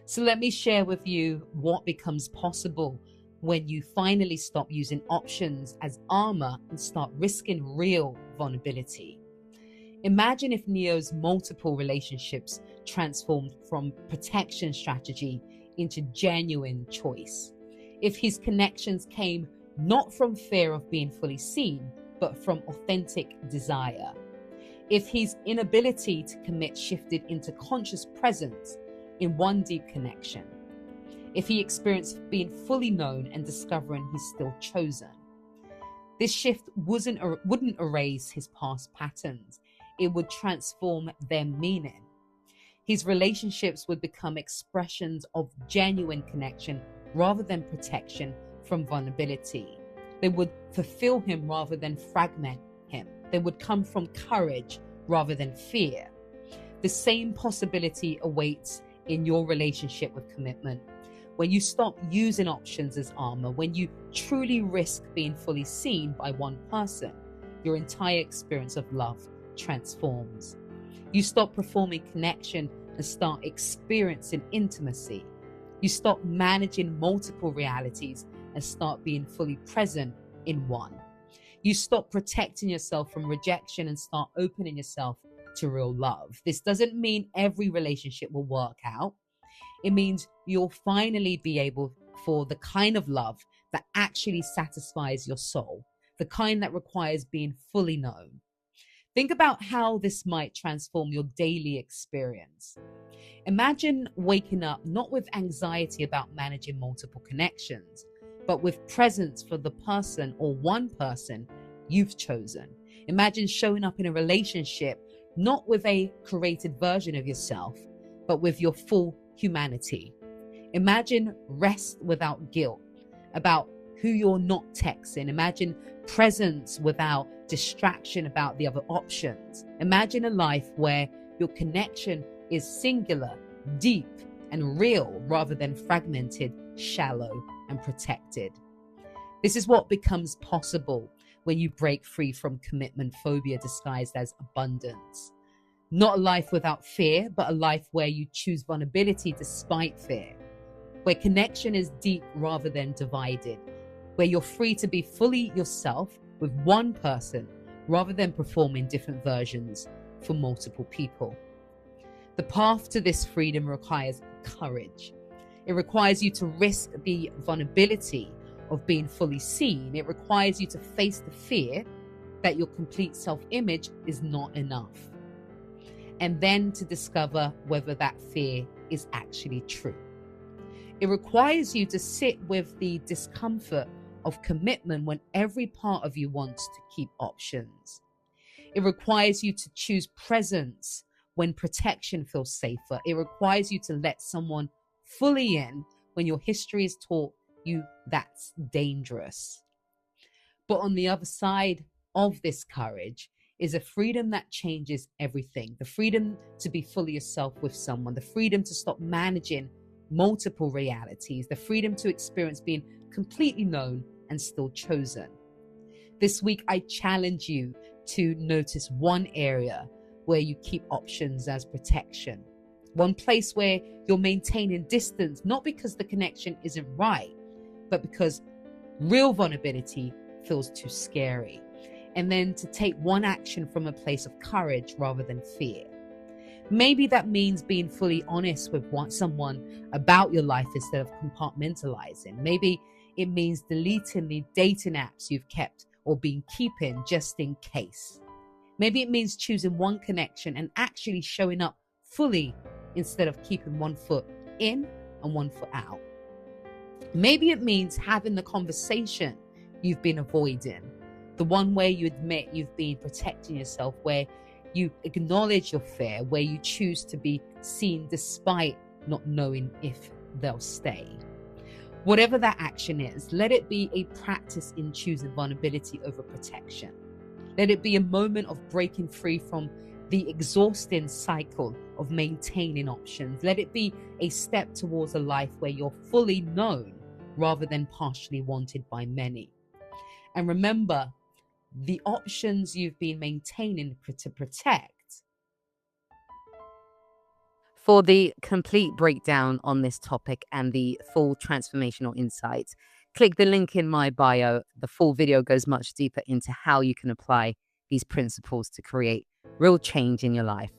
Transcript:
So let me share with you what becomes possible when you finally stop using options as armor and start risking real vulnerability. Imagine if Neo's multiple relationships transformed from protection strategy into genuine choice. If his connections came not from fear of being fully seen, but from authentic desire. If his inability to commit shifted into conscious presence in one deep connection. If he experienced being fully known and discovering he's still chosen. This shift wouldn't erase his past patterns. It would transform their meaning. His relationships would become expressions of genuine connection rather than protection from vulnerability. They would fulfill him rather than fragment him. They would come from courage rather than fear. The same possibility awaits in your relationship with commitment. When you stop using options as armor, when you truly risk being fully seen by one person, your entire experience of love transforms. You stop performing connection and start experiencing intimacy. You stop managing multiple realities and start being fully present in one. You stop protecting yourself from rejection and start opening yourself to real love. This doesn't mean every relationship will work out. It means you'll finally be able for the kind of love that actually satisfies your soul, the kind that requires being fully known. Think about how this might transform your daily experience. Imagine waking up not with anxiety about managing multiple connections, but with presence for the person or one person you've chosen. Imagine showing up in a relationship not with a curated version of yourself, but with your full humanity. Imagine rest without guilt about who you're not texting. Imagine presence without distraction about the other options. Imagine a life where your connection is singular, deep, and real rather than fragmented, shallow, and protected. This is what becomes possible when you break free from commitment phobia disguised as abundance. Not a life without fear, but a life where you choose vulnerability despite fear, where connection is deep rather than divided, where you're free to be fully yourself with one person rather than performing different versions for multiple people. The path to this freedom requires courage. It requires you to risk the vulnerability of being fully seen. It requires you to face the fear that your complete self-image is not enough. And then to discover whether that fear is actually true. It requires you to sit with the discomfort of commitment when every part of you wants to keep options. It requires you to choose presence when protection feels safer. It requires you to let someone fully in when your history has taught you that's dangerous. But on the other side of this courage is a freedom that changes everything. The freedom to be fully yourself with someone, the freedom to stop managing multiple realities, the freedom to experience being completely known and still chosen. This week, I challenge you to notice one area where you keep options as protection. One place where you're maintaining distance, not because the connection isn't right, but because real vulnerability feels too scary. And then to take one action from a place of courage rather than fear. Maybe that means being fully honest with someone about your life instead of compartmentalizing. Maybe it means deleting the dating apps you've kept or been keeping just in case. Maybe it means choosing one connection and actually showing up fully instead of keeping one foot in and one foot out. Maybe it means having the conversation you've been avoiding, the one where you admit you've been protecting yourself, where you acknowledge your fear, where you choose to be seen despite not knowing if they'll stay. Whatever that action is, let it be a practice in choosing vulnerability over protection. Let it be a moment of breaking free from the exhausting cycle of maintaining options. Let it be a step towards a life where you're fully known rather than partially wanted by many. And remember, the options you've been maintaining to protect For the complete breakdown on this topic and the full transformational insights, click the link in my bio. The full video goes much deeper into how you can apply these principles to create real change in your life.